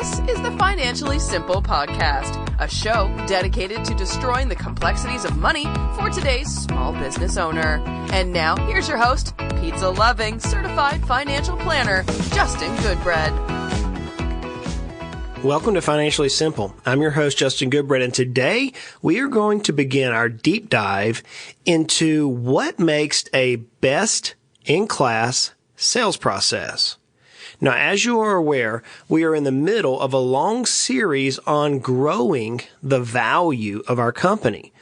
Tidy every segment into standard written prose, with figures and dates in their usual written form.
This is the Financially Simple Podcast, a show dedicated to destroying the complexities of money for today's small business owner. And now, here's your host, pizza-loving, certified financial planner, Justin Goodbread. Welcome to Financially Simple. I'm your host, Justin Goodbread, and today we are going to begin our deep dive into what makes a best-in-class sales process. Now, as you are aware, we are in the middle of a long series on growing the value of our company.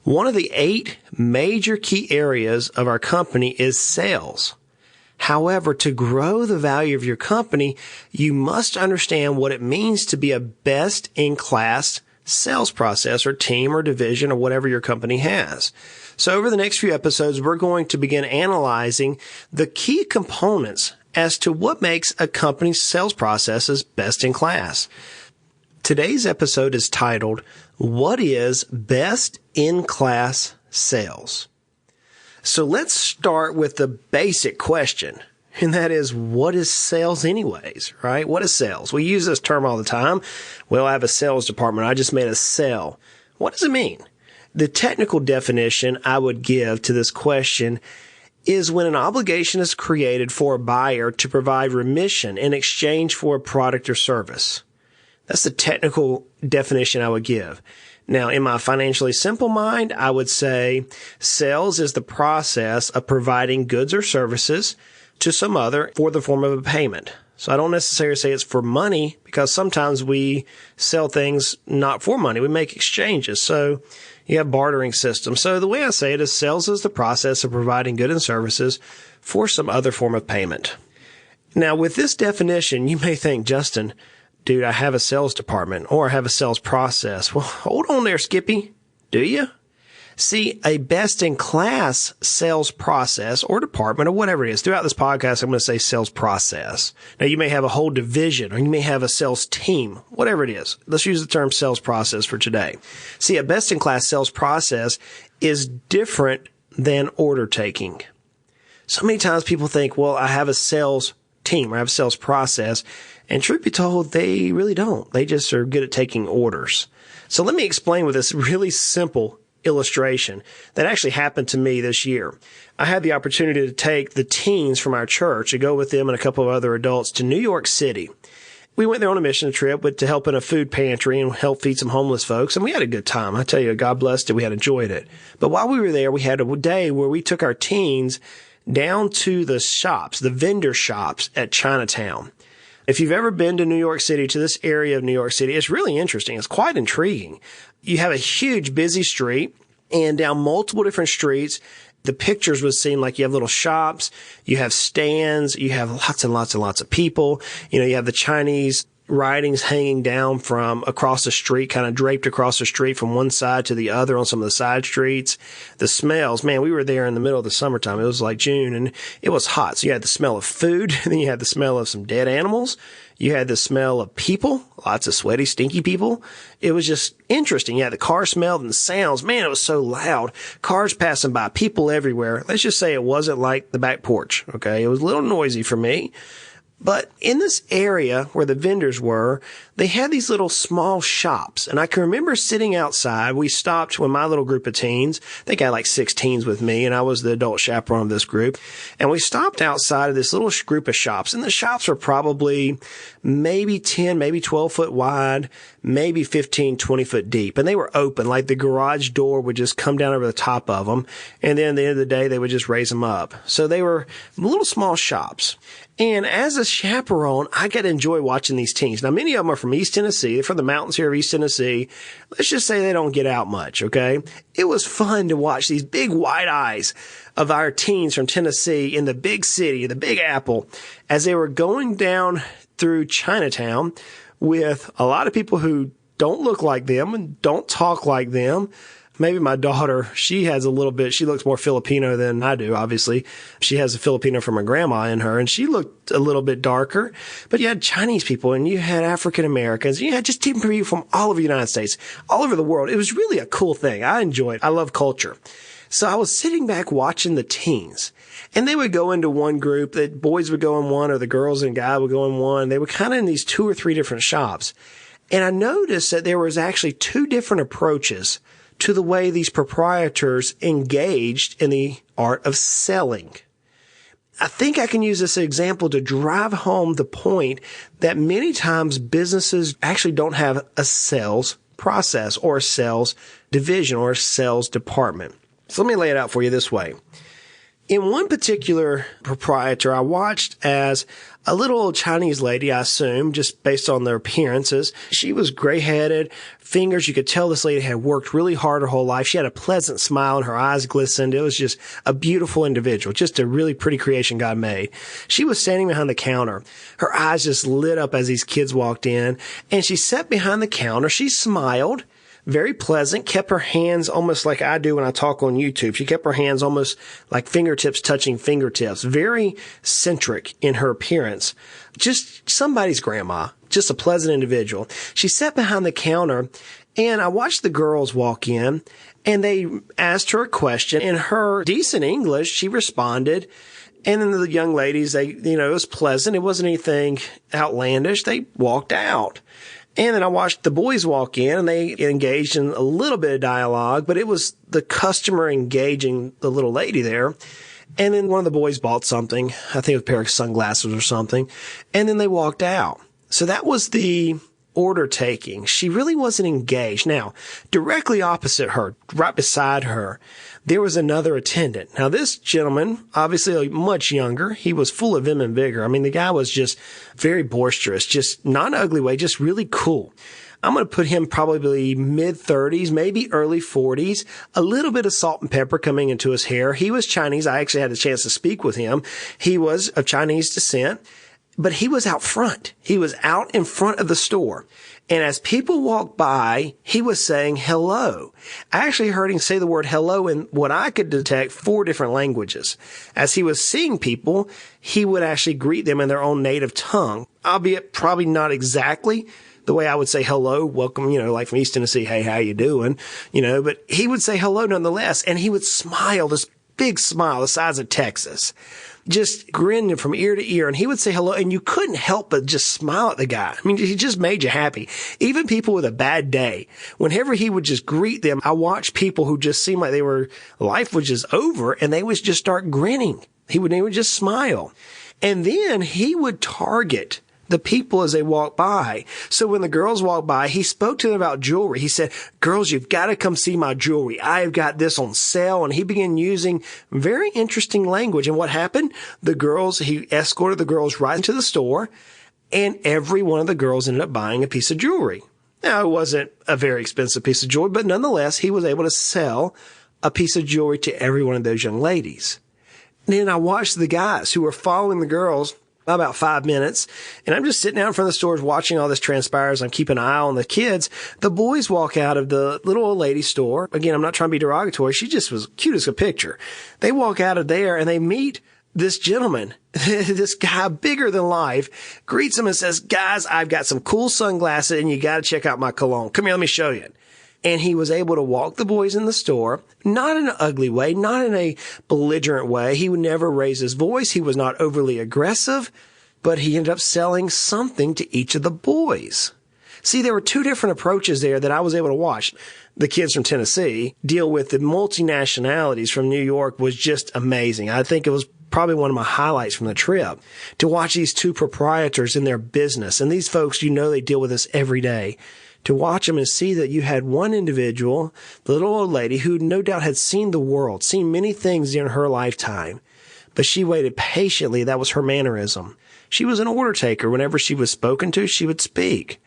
One of the 8 major key areas of our company is sales. However, to grow the value of your company, you must understand what it means to be a best-in-class sales process or team or division or whatever your company has. So over the next few episodes, we're going to begin analyzing the key components as to what makes a company's sales processes best in class. Today's episode is titled, What is Best in Class Sales? So let's start with the basic question, and that is, what is sales anyways, right? What is sales? We use this term all the time. Well, I have a sales department. I just made a sale. What does it mean? The technical definition I would give to this question is when an obligation is created for a buyer to provide remission in exchange for a product or service. That's the technical definition I would give. Now, in my financially simple mind, I would say sales is the process of providing goods or services to some other for the form of a payment. So I don't necessarily say it's for money, because sometimes we sell things not for money. We make exchanges. So you have bartering systems. So the way I say it is sales is the process of providing goods and services for some other form of payment. Now, with this definition, you may think, Justin, dude, I have a sales department or I have a sales process. Well, hold on there, Skippy. Do you? See, a best-in-class sales process or department or whatever it is, throughout this podcast, I'm going to say sales process. Now, you may have a whole division or you may have a sales team, whatever it is. Let's use the term sales process for today. See, a best-in-class sales process is different than order taking. So many times people think, well, I have a sales team or I have a sales process. And truth be told, they really don't. They just are good at taking orders. So let me explain with this really simple illustration that actually happened to me this year. I had the opportunity to take the teens from our church and go with them and a couple of other adults to New York City. We went there on a mission trip to help in a food pantry and help feed some homeless folks, and we had a good time. I tell you, God blessed it. We had enjoyed it. But while we were there, we had a day where we took our teens down to the shops, the vendor shops at Chinatown. If you've ever been to New York City, to this area of New York City, it's really interesting. It's quite intriguing. You have a huge busy street, and down multiple different streets, the pictures would seem like you have little shops, you have stands, you have lots and lots and lots of people. You know, you have the Chinese writings hanging down from across the street, kind of draped across the street from one side to the other on some of the side streets. The smells, man, we were there in the middle of the summertime. It was like June and it was hot. So you had the smell of food, and then you had the smell of some dead animals. You had the smell of people, lots of sweaty, stinky people. It was just interesting. You had the car smell and the sounds. Man, it was so loud. Cars passing by, people everywhere. Let's just say it wasn't like the back porch. Okay. It was a little noisy for me. But in this area where the vendors were, they had these little small shops. And I can remember sitting outside. We stopped with my little group of teens. I think I had like 6 teens with me, and I was the adult chaperone of this group. And we stopped outside of this little group of shops. And the shops were probably maybe 10, maybe 12 foot wide, maybe 15, 20 foot deep. And they were open, like the garage door would just come down over the top of them. And then at the end of the day, they would just raise them up. So they were little small shops. And as a chaperone, I got to enjoy watching these teens. Now, many of them are from East Tennessee. They're from the mountains here of East Tennessee. Let's just say they don't get out much, okay? It was fun to watch these big wide eyes of our teens from Tennessee in the big city, the Big Apple, as they were going down through Chinatown with a lot of people who don't look like them and don't talk like them. Maybe my daughter, she looks more Filipino than I do, obviously. She has a Filipino from her grandma in her, and she looked a little bit darker. But you had Chinese people, and you had African Americans, and you had just people from all over the United States, all over the world. It was really a cool thing. I enjoyed it. I love culture. So I was sitting back watching the teens, and they would go into one group. The boys would go in one, or the girls and guy would go in one. They were kind of in these 2 or 3 different shops. And I noticed that there was actually 2 different approaches to the way these proprietors engaged in the art of selling. I think I can use this example to drive home the point that many times businesses actually don't have a sales process or a sales division or a sales department. So let me lay it out for you this way. In one particular proprietor, I watched as a little old Chinese lady, I assume, just based on their appearances. She was gray-headed, fingers. You could tell this lady had worked really hard her whole life. She had a pleasant smile and her eyes glistened. It was just a beautiful individual, just a really pretty creation God made. She was standing behind the counter. Her eyes just lit up as these kids walked in, and she sat behind the counter. She smiled. Very pleasant, kept her hands almost like I do when I talk on YouTube. She kept her hands almost like fingertips touching fingertips. Very centric in her appearance. Just somebody's grandma. Just a pleasant individual. She sat behind the counter, and I watched the girls walk in, and they asked her a question. In her decent English, she responded. And then the young ladies, it was pleasant. It wasn't anything outlandish. They walked out. And then I watched the boys walk in, and they engaged in a little bit of dialogue, but it was the customer engaging the little lady there. And then one of the boys bought something. I think it was a pair of sunglasses or something. And then they walked out. So that was the order taking. She really wasn't engaged. Now, directly opposite her, right beside her, there was another attendant. Now, this gentleman, obviously much younger, he was full of vim and vigor. I mean, the guy was just very boisterous, just not in an ugly way, just really cool. I'm going to put him probably mid-30s, maybe early 40s, a little bit of salt and pepper coming into his hair. He was Chinese. I actually had a chance to speak with him. He was of Chinese descent, but he was out front. He was out in front of the store. And as people walked by, he was saying hello. I actually heard him say the word hello in what I could detect 4 different languages. As he was seeing people, he would actually greet them in their own native tongue, albeit probably not exactly the way I would say hello, welcome, like from East Tennessee, hey, how you doing? But he would say hello nonetheless. And he would smile, this big smile the size of Texas, just grinning from ear to ear. And he would say hello, and you couldn't help but just smile at the guy. I mean, he just made you happy. Even people with a bad day, whenever he would just greet them, I watched people who just seemed like life was just over, and they would just start grinning. They would just smile. And then he would target the people as they walked by. So when the girls walked by, he spoke to them about jewelry. He said, girls, you've got to come see my jewelry. I have got this on sale. And he began using very interesting language. And what happened? He escorted the girls right into the store, and every one of the girls ended up buying a piece of jewelry. Now, it wasn't a very expensive piece of jewelry, but nonetheless, he was able to sell a piece of jewelry to every one of those young ladies. And then I watched the guys who were following the girls about 5 minutes, and I'm just sitting out in front of the stores watching all this transpire as I'm keeping an eye on the kids. The boys walk out of the little old lady store. Again, I'm not trying to be derogatory. She just was cute as a picture. They walk out of there, and they meet this gentleman, this guy bigger than life, greets them and says, guys, I've got some cool sunglasses, and you got to check out my cologne. Come here, let me show you. And he was able to walk the boys in the store, not in an ugly way, not in a belligerent way. He would never raise his voice. He was not overly aggressive, but he ended up selling something to each of the boys. See, there were 2 different approaches there that I was able to watch. The kids from Tennessee deal with the multinationalities from New York was just amazing. I think it was probably one of my highlights from the trip to watch these 2 proprietors in their business. And these folks, they deal with us every day. To watch them and see that you had one individual, the little old lady, who no doubt had seen the world, seen many things in her lifetime, but she waited patiently. That was her mannerism. She was an order taker. Whenever she was spoken to, she would speak.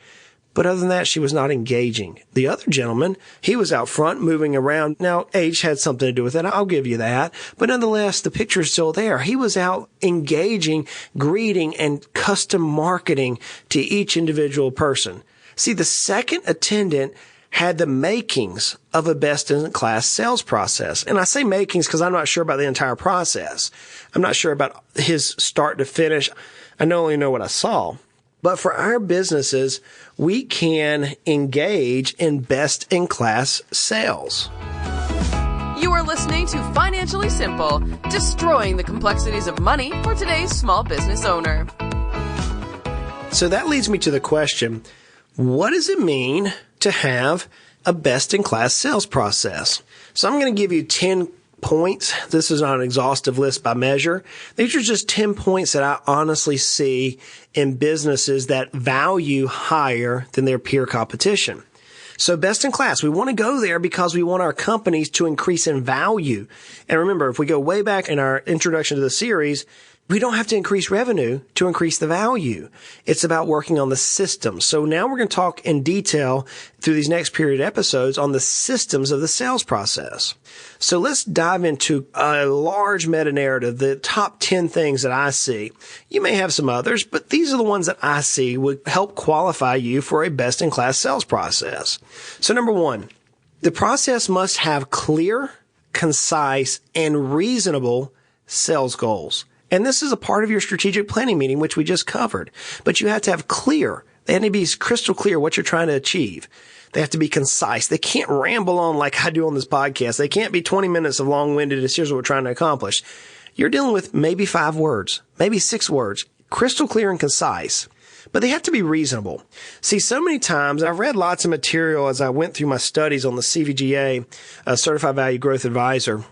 But other than that, she was not engaging. The other gentleman, he was out front moving around. Now, age had something to do with it. I'll give you that. But nonetheless, the picture is still there. He was out engaging, greeting, and custom marketing to each individual person. See, the second attendant had the makings of a best-in-class sales process. And I say makings because I'm not sure about the entire process. I'm not sure about his start to finish. I only know what I saw. But for our businesses, we can engage in best-in-class sales. You are listening to Financially Simple, destroying the complexities of money for today's small business owner. So that leads me to the question, what does it mean to have a best-in-class sales process? So I'm going to give you 10 points. This is not an exhaustive list by measure. These are just 10 points that I honestly see in businesses that value higher than their peer competition. So best in class, we want to go there because we want our companies to increase in value. And remember, if we go way back in our introduction to the series, we don't have to increase revenue to increase the value. It's about working on the systems. So now we're going to talk in detail through these next period episodes on the systems of the sales process. So let's dive into a large meta-narrative, the top 10 things that I see. You may have some others, but these are the ones that I see would help qualify you for a best-in-class sales process. So number one, the process must have clear, concise, and reasonable sales goals. And this is a part of your strategic planning meeting, which we just covered. But you have to have clear. They have to be crystal clear what you're trying to achieve. They have to be concise. They can't ramble on like I do on this podcast. They can't be 20 minutes of long-winded. Here's what we're trying to accomplish. You're dealing with maybe 5 words, maybe 6 words, crystal clear and concise. But they have to be reasonable. See, so many times I've read lots of material as I went through my studies on the CVGA, Certified Value Growth Advisor.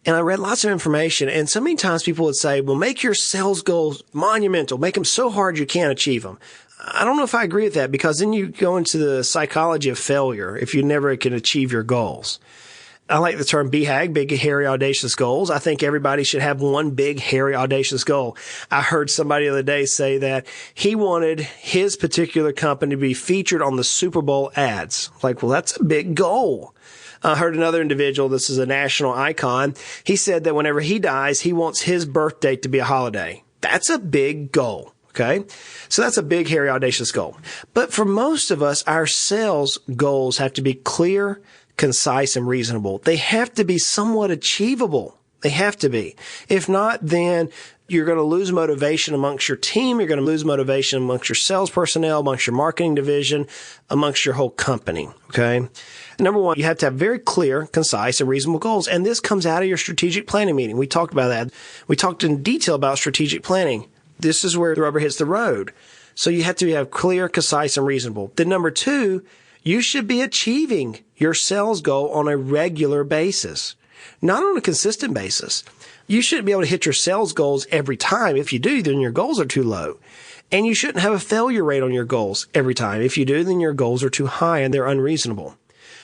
And I read lots of information, and so many times people would say, well, make your sales goals monumental. Make them so hard you can't achieve them. I don't know if I agree with that, because then you go into the psychology of failure if you never can achieve your goals. I like the term BHAG, big, hairy, audacious goals. I think everybody should have one big, hairy, audacious goal. I heard somebody the other day say that he wanted his particular company to be featured on the Super Bowl ads. Like, well, that's a big goal. I heard another individual, this is a national icon, he said that whenever he dies, he wants his birthday to be a holiday. That's a big goal, okay? So that's a big, hairy, audacious goal. But for most of us, our sales goals have to be clear, concise, and reasonable. They have to be somewhat achievable. They have to be. If not, then you're going to lose motivation amongst your team. You're going to lose motivation amongst your sales personnel, amongst your marketing division, amongst your whole company, okay? Number one, you have to have very clear, concise, and reasonable goals. And this comes out of your strategic planning meeting. We talked about that. We talked in detail about strategic planning. This is where the rubber hits the road. So you have to have clear, concise, and reasonable. Then number two, you should be achieving your sales goal on a regular basis, not on a consistent basis. You shouldn't be able to hit your sales goals every time. If you do, then your goals are too low. And you shouldn't have a failure rate on your goals every time. If you do, then your goals are too high and they're unreasonable.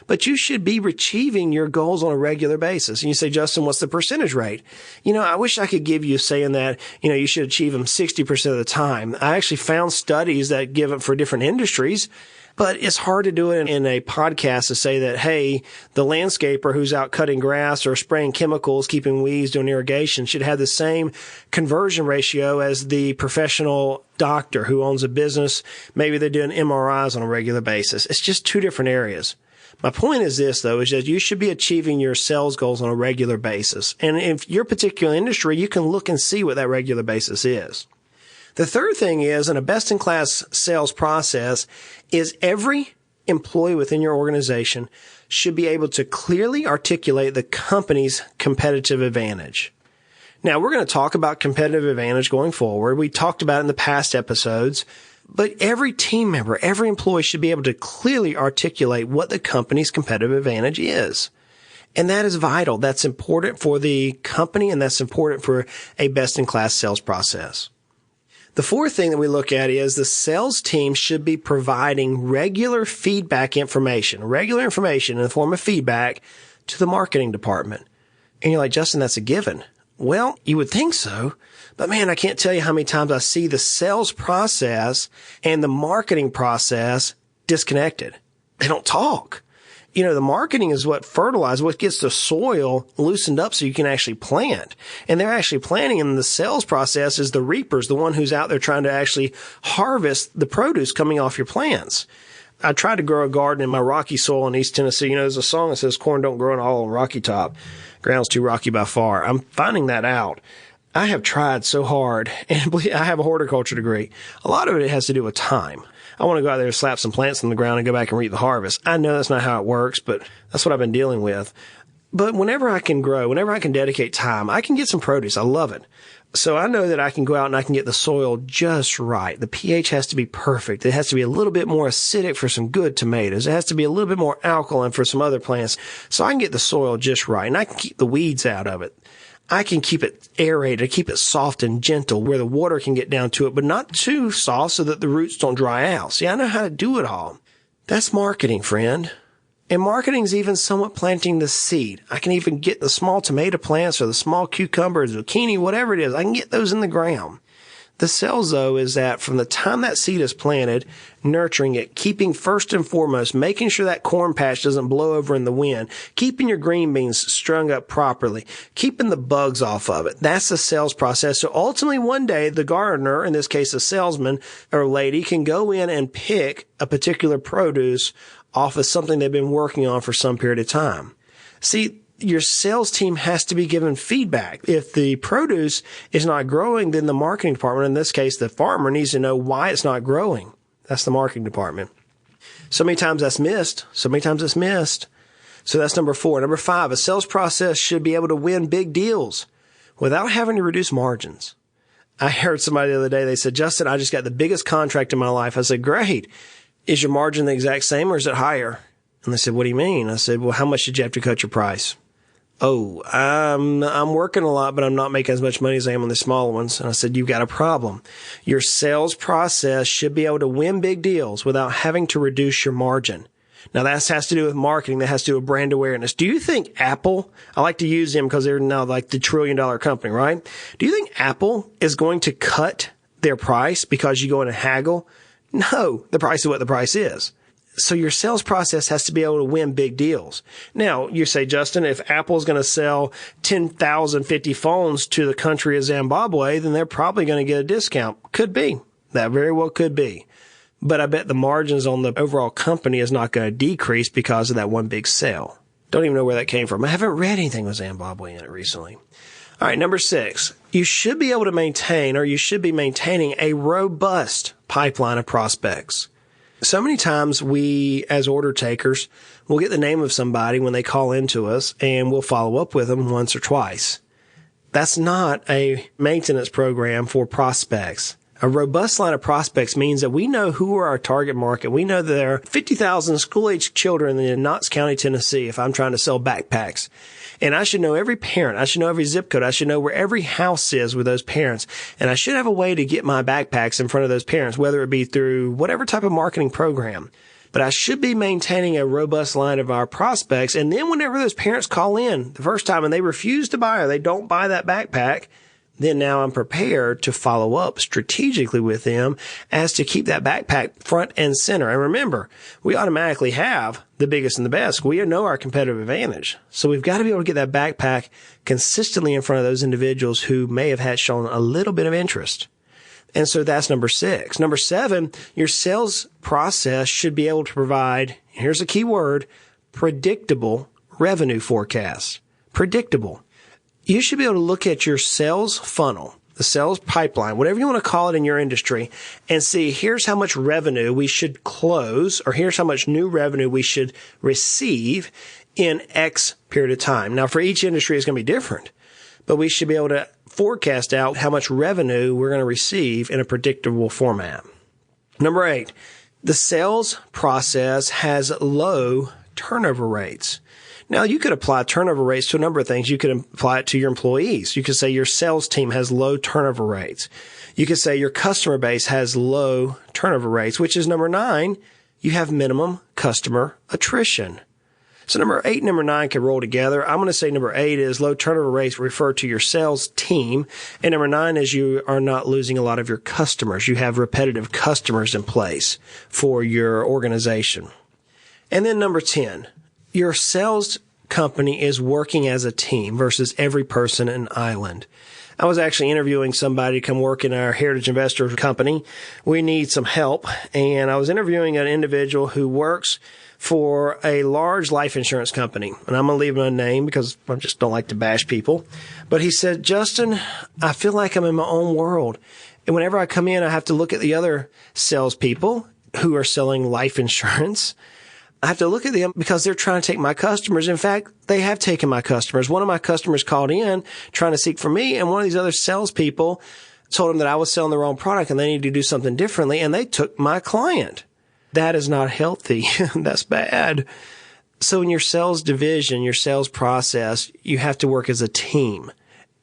But you should be achieving your goals on a regular basis. And you say, Justin, what's the percentage rate? I wish I could give you saying that, you should achieve them 60% of the time. I actually found studies that give it for different industries. But it's hard to do it in a podcast to say that, hey, the landscaper who's out cutting grass or spraying chemicals, keeping weeds, doing irrigation should have the same conversion ratio as the professional doctor who owns a business. Maybe they're doing MRIs on a regular basis. It's just two different areas. My point is this, though, is that you should be achieving your sales goals on a regular basis. And if your particular industry, you can look and see what that regular basis is. The third thing is, in a best-in-class sales process, is every employee within your organization should be able to clearly articulate the company's competitive advantage. Now, we're going to talk about competitive advantage going forward. We talked about it in the past episodes. But every team member, every employee should be able to clearly articulate what the company's competitive advantage is. And that is vital. That's important for the company, and that's important for a best-in-class sales process. The fourth thing that we look at is the sales team should be providing regular feedback information in the form of feedback to the marketing department. And you're like, Justin, that's a given. Well, you would think so. But man, I can't tell you how many times I see the sales process and the marketing process disconnected. They don't talk. The marketing is what fertilizes, what gets the soil loosened up so you can actually plant. And they're actually planting, and the sales process is the reapers, the one who's out there trying to actually harvest the produce coming off your plants. I tried to grow a garden in my rocky soil in East Tennessee. There's a song that says corn don't grow all on rocky top. Ground's too rocky by far. I'm finding that out. I have tried so hard, and I have a horticulture degree. A lot of it has to do with time. I want to go out there and slap some plants in the ground and go back and reap the harvest. I know that's not how it works, but that's what I've been dealing with. But whenever I can grow, whenever I can dedicate time, I can get some produce. I love it. So I know that I can go out and I can get the soil just right. The pH has to be perfect. It has to be a little bit more acidic for some good tomatoes. It has to be a little bit more alkaline for some other plants. So I can get the soil just right, and I can keep the weeds out of it. I can keep it aerated, keep it soft and gentle where the water can get down to it, but not too soft so that the roots don't dry out. See, I know how to do it all. That's marketing, friend. And marketing is even somewhat planting the seed. I can even get the small tomato plants or the small cucumber, zucchini, whatever it is. I can get those in the ground. The sales, though, is that from the time that seed is planted, nurturing it, keeping first and foremost, making sure that corn patch doesn't blow over in the wind, keeping your green beans strung up properly, keeping the bugs off of it. That's the sales process. So ultimately, one day, the gardener, in this case, a salesman or lady, can go in and pick a particular produce off of something they've been working on for some period of time. See, your sales team has to be given feedback. If the produce is not growing, then the marketing department, in this case, the farmer, needs to know why it's not growing. That's the marketing department. So many times that's missed. So that's number 4. Number 5, a sales process should be able to win big deals without having to reduce margins. I heard somebody the other day, they said, Justin, I just got the biggest contract in my life. I said, great. Is your margin the exact same or is it higher? And they said, what do you mean? I said, well, how much did you have to cut your price? Oh, I'm working a lot, but I'm not making as much money as I am on the smaller ones. And I said, you've got a problem. Your sales process should be able to win big deals without having to reduce your margin. Now, that has to do with marketing. That has to do with brand awareness. Do you think Apple, I like to use them because they're now like the $1 trillion company, right? Do you think Apple is going to cut their price because you go in and haggle? No, the price is what the price is. So your sales process has to be able to win big deals. Now, you say, Justin, if Apple's going to sell 10,050 phones to the country of Zimbabwe, then they're probably going to get a discount. Could be. That very well could be. But I bet the margins on the overall company is not going to decrease because of that one big sale. Don't even know where that came from. I haven't read anything with Zimbabwe in it recently. All right, number 6, you should be able to maintain, or you should be maintaining, a robust pipeline of prospects. So many times we, as order takers, will get the name of somebody when they call into us and we'll follow up with them once or twice. That's not a maintenance program for prospects. A robust line of prospects means that we know who are our target market. We know that there are 50,000 school-aged children in Knox County, Tennessee, if I'm trying to sell backpacks. And I should know every parent. I should know every zip code. I should know where every house is with those parents. And I should have a way to get my backpacks in front of those parents, whether it be through whatever type of marketing program. But I should be maintaining a robust line of our prospects. And then whenever those parents call in the first time and they refuse to buy or they don't buy that backpack, then now I'm prepared to follow up strategically with them as to keep that backpack front and center. And remember, we automatically have the biggest and the best. We know our competitive advantage. So we've got to be able to get that backpack consistently in front of those individuals who may have had shown a little bit of interest. And so that's number 6. Number 7, your sales process should be able to provide, here's a key word, predictable revenue forecasts. Predictable. You should be able to look at your sales funnel, the sales pipeline, whatever you want to call it in your industry, and see here's how much revenue we should close, or here's how much new revenue we should receive in X period of time. Now, for each industry, it's going to be different, but we should be able to forecast out how much revenue we're going to receive in a predictable format. Number 8, the sales process has low turnover rates. Now, you could apply turnover rates to a number of things. You could apply it to your employees. You could say your sales team has low turnover rates. You could say your customer base has low turnover rates, which is number 9. You have minimum customer attrition. So number 8 and number 9 can roll together. I'm going to say number 8 is low turnover rates refer to your sales team. And number 9 is you are not losing a lot of your customers. You have repetitive customers in place for your organization. And then number 10. Your sales company is working as a team versus every person an island. I was actually interviewing somebody to come work in our Heritage Investor company. We need some help. And I was interviewing an individual who works for a large life insurance company. And I'm going to leave him unnamed because I just don't like to bash people. But he said, Justin, I feel like I'm in my own world. And whenever I come in, I have to look at the other salespeople who are selling life insurance. I have to look at them because they're trying to take my customers. In fact, they have taken my customers. One of my customers called in trying to seek for me, and one of these other salespeople told them that I was selling the wrong product and they needed to do something differently, and they took my client. That is not healthy. That's bad. So in your sales division, your sales process, you have to work as a team.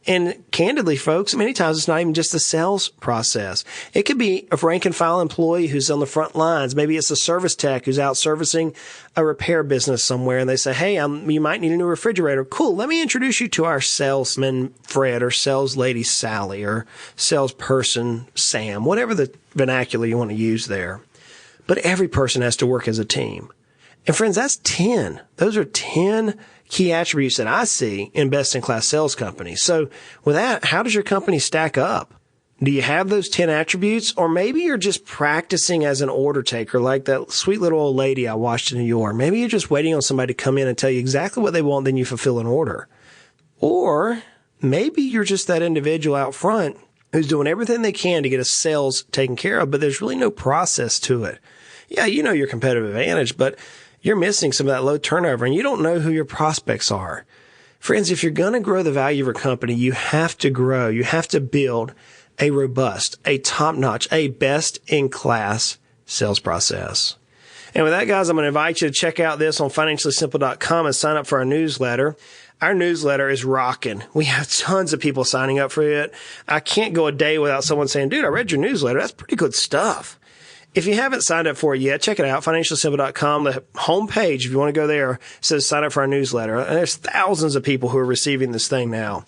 And candidly, folks, many times it's not even just the sales process. It could be a rank and file employee who's on the front lines. Maybe it's a service tech who's out servicing a repair business somewhere, and they say, hey, you might need a new refrigerator. Cool. Let me introduce you to our salesman, Fred, or sales lady, Sally, or salesperson, Sam, whatever the vernacular you want to use there. But every person has to work as a team. And friends, that's 10. Those are 10 key attributes that I see in best-in-class sales companies. So with that, how does your company stack up? Do you have those 10 attributes? Or maybe you're just practicing as an order taker, like that sweet little old lady I watched in New York. Maybe you're just waiting on somebody to come in and tell you exactly what they want, then you fulfill an order. Or maybe you're just that individual out front who's doing everything they can to get a sales taken care of, but there's really no process to it. Yeah, you know your competitive advantage, but you're missing some of that low turnover, and you don't know who your prospects are. Friends, if you're going to grow the value of your company, you have to grow. You have to build a robust, a top-notch, a best-in-class sales process. And with that, guys, I'm going to invite you to check out this on financiallysimple.com and sign up for our newsletter. Our newsletter is rocking. We have tons of people signing up for it. I can't go a day without someone saying, dude, I read your newsletter. That's pretty good stuff. If you haven't signed up for it yet, check it out, financiallysimple.com. The homepage, if you want to go there, says sign up for our newsletter. And there's thousands of people who are receiving this thing now.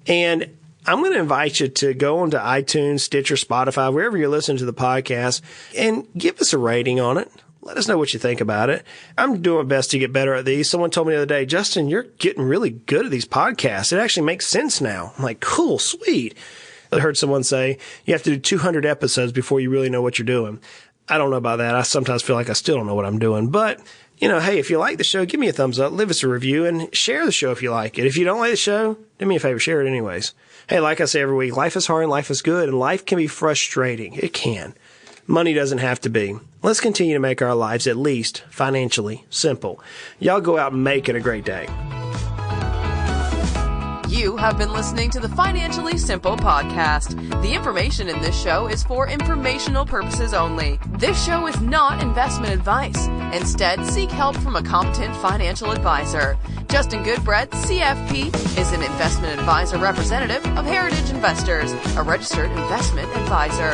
And I'm going to invite you to go onto iTunes, Stitcher, Spotify, wherever you're listening to the podcast, and give us a rating on it. Let us know what you think about it. I'm doing my best to get better at these. Someone told me the other day, Justin, you're getting really good at these podcasts. It actually makes sense now. I'm like, cool, sweet. I heard someone say you have to do 200 episodes before you really know what you're doing. I don't know about that. I sometimes feel like I still don't know what I'm doing. But, hey, if you like the show, give me a thumbs up, leave us a review, and share the show if you like it. If you don't like the show, do me a favor, share it anyways. Hey, like I say every week, life is hard and life is good, and life can be frustrating. It can. Money doesn't have to be. Let's continue to make our lives at least financially simple. Y'all go out and make it a great day. You have been listening to the Financially Simple podcast. The information in this show is for informational purposes only. This show is not investment advice. Instead, seek help from a competent financial advisor. Justin Goodbread, CFP, is an investment advisor representative of Heritage Investors, a registered investment advisor.